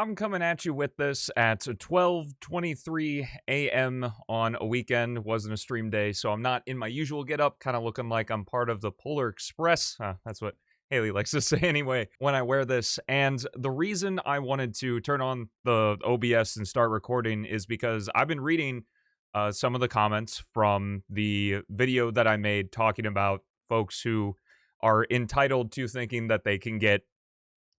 I'm coming at you with this at 12:23 a.m. on a weekend. Wasn't a stream day, so I'm not in my usual getup, kind of looking like I'm part of the Polar Express. That's what Haley likes to say anyway when I wear this. And the reason I wanted to turn on the OBS and start recording is because I've been reading some of the comments from the video that I made talking about folks who are entitled to thinking that they can get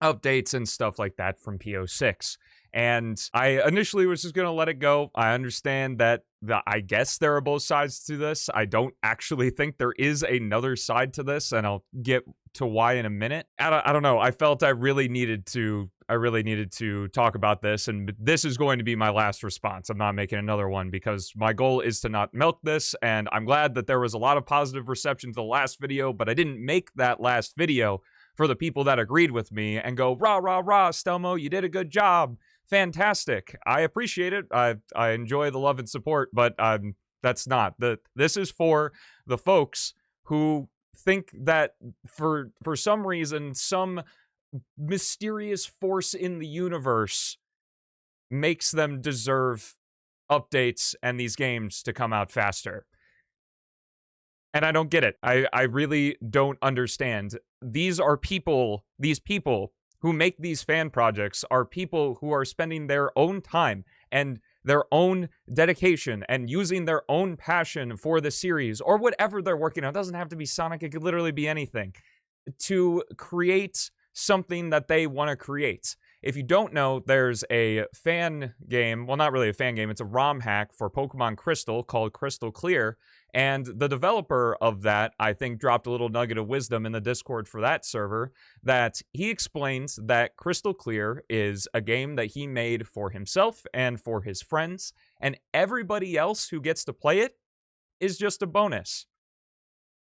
updates and stuff like that from PO6. And I initially was just going to let it go. I understand that I guess there are both sides to this. I don't actually think there is another side to this, and I'll get to why in a minute. I don't know. I felt I really needed to talk about this, and this is going to be my last response. I'm not making another one because my goal is to not milk this, and I'm glad that there was a lot of positive reception to the last video, but I didn't make that last video for the people that agreed with me and go, rah, rah, rah, Stelmo, you did a good job. Fantastic. I appreciate it. I enjoy the love and support, but that's not. This is for the folks who think that for some reason, some mysterious force in the universe makes them deserve updates and these games to come out faster. And I don't get it. I really don't understand. These people who make these fan projects are people who are spending their own time and their own dedication and using their own passion for the series or whatever they're working on. It doesn't have to be Sonic. It could literally be anything to create something that they want to create. If you don't know, there's a fan game, well, not really a fan game, it's a ROM hack for Pokemon Crystal called Crystal Clear, and the developer of that, I think, dropped a little nugget of wisdom in the Discord for that server, that he explains that Crystal Clear is a game that he made for himself and for his friends, and everybody else who gets to play it is just a bonus.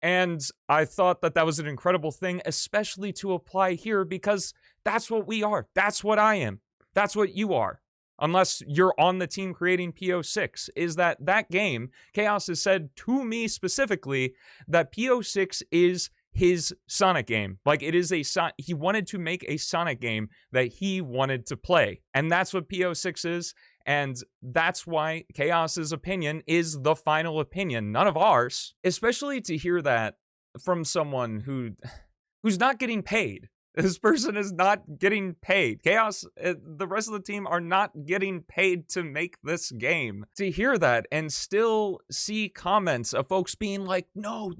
And I thought that that was an incredible thing, especially to apply here, because that's what we are. That's what I am. That's what you are. Unless you're on the team creating PO6, is that game, Chaos has said to me specifically that PO6 is his Sonic game. Like, it is he wanted to make a Sonic game that he wanted to play. And that's what PO6 is. And that's why Chaos's opinion is the final opinion, none of ours. Especially to hear that from someone who's not getting paid. This person is not getting paid. Chaos, the rest of the team are not getting paid to make this game. To hear that and still see comments of folks being like, no,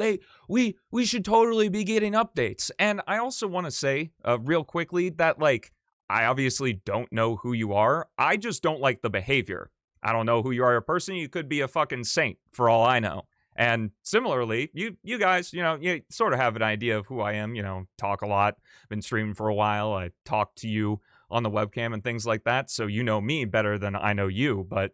we should totally be getting updates. And I also want to say real quickly that, like, I obviously don't know who you are. I just don't like the behavior. I don't know who you are as a person. You could be a fucking saint for all I know. And similarly, you guys, you sort of have an idea of who I am, talk a lot, been streaming for a while. I talk to you on the webcam and things like that. So you know me better than I know you, but,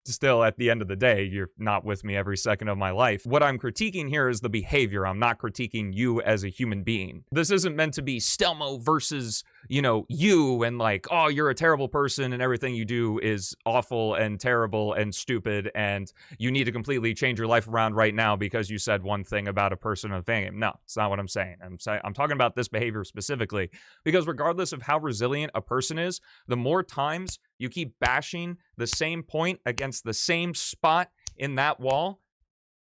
still at the end of the day, you're not with me every second of my life. What I'm critiquing here is the behavior. I'm not critiquing you as a human being. This isn't meant to be Stelmo versus, you and like, oh, you're a terrible person and everything you do is awful and terrible and stupid and you need to completely change your life around right now because you said one thing about a person in a fan game. No, it's not what I'm saying. I'm talking about this behavior specifically because regardless of how resilient a person is, the more times you keep bashing the same point against the same spot in that wall,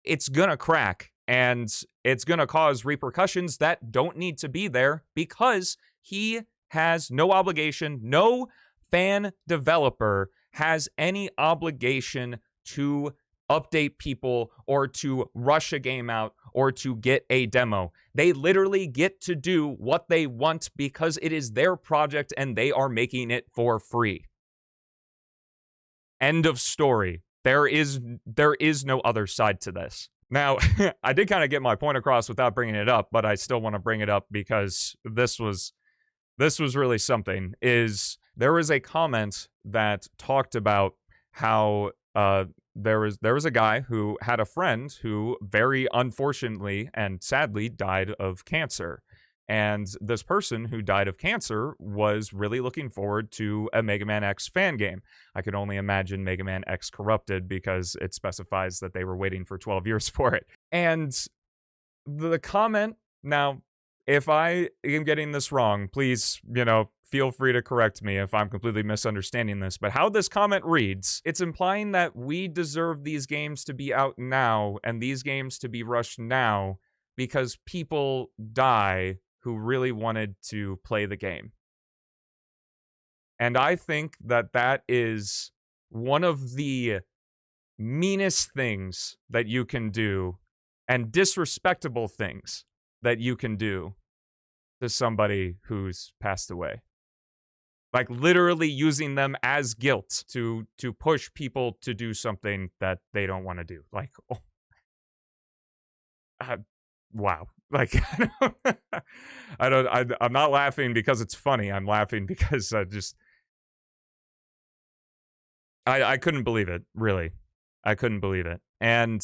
it's gonna crack and it's gonna cause repercussions that don't need to be there because he has no obligation, no fan developer has any obligation to update people or to rush a game out or to get a demo. They literally get to do what they want because it is their project and they are making it for free. End of story. There is no other side to this. Now, I did kind of get my point across without bringing it up, but I still want to bring it up because this was really something. There was a comment that talked about how there was a guy who had a friend who very unfortunately and sadly died of cancer. And this person who died of cancer was really looking forward to a Mega Man X fan game. I could only imagine Mega Man X Corrupted because it specifies that they were waiting for 12 years for it. And the comment, now, if I am getting this wrong, please, feel free to correct me if I'm completely misunderstanding this, but how this comment reads, it's implying that we deserve these games to be out now and these games to be rushed now because people die who really wanted to play the game. And I think that that is one of the meanest things that you can do and disrespectable things that you can do to somebody who's passed away. Like literally using them as guilt to push people to do something that they don't want to do. Like, oh, wow. Like, I'm not laughing because it's funny. I'm laughing because I couldn't believe it, really. I couldn't believe it. And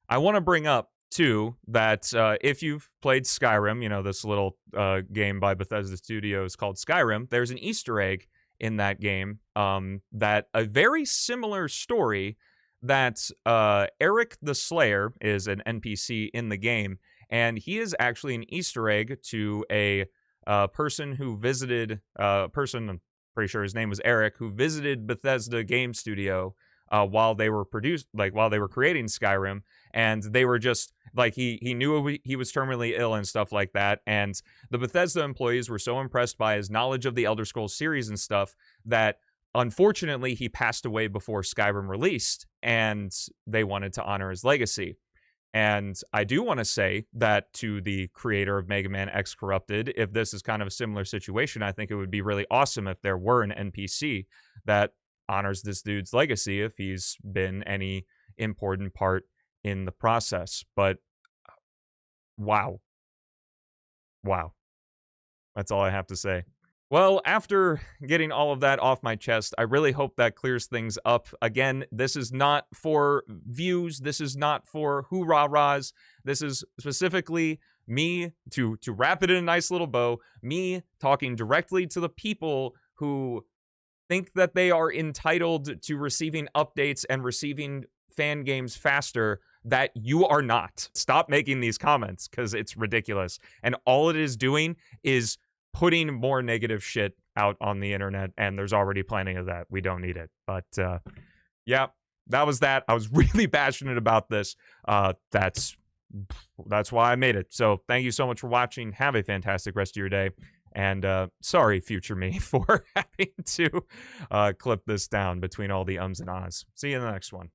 I want to bring up, too, that if you've played Skyrim, you know, this little game by Bethesda Studios called Skyrim, there's an Easter egg in that game that a very similar story that Eric the Slayer is an NPC in the game, and he is actually an Easter egg to a person who visited, I'm pretty sure his name was Eric, who visited Bethesda Game Studio while they were creating Skyrim, and they were just like he knew he was terminally ill and stuff like that, and the Bethesda employees were so impressed by his knowledge of the Elder Scrolls series and stuff that unfortunately he passed away before Skyrim released, and they wanted to honor his legacy. And I do want to say that to the creator of Mega Man X Corrupted, if this is kind of a similar situation, I think it would be really awesome if there were an NPC that honors this dude's legacy if he's been any important part in the process. But wow. That's all I have to say. Well, after getting all of that off my chest, I really hope that clears things up. Again, this is not for views. This is not for hoorah-rahs. This is specifically me, to wrap it in a nice little bow, me talking directly to the people who think that they are entitled to receiving updates and receiving fan games faster, that you are not. Stop making these comments, because it's ridiculous. And all it is doing is putting more negative shit out on the internet, and there's already plenty of that. We don't need it. But yeah, that was that. I was really passionate about this. That's why I made it. So thank you so much for watching. Have a fantastic rest of your day. And sorry, future me, for having to clip this down between all the ums and ahs. See you in the next one.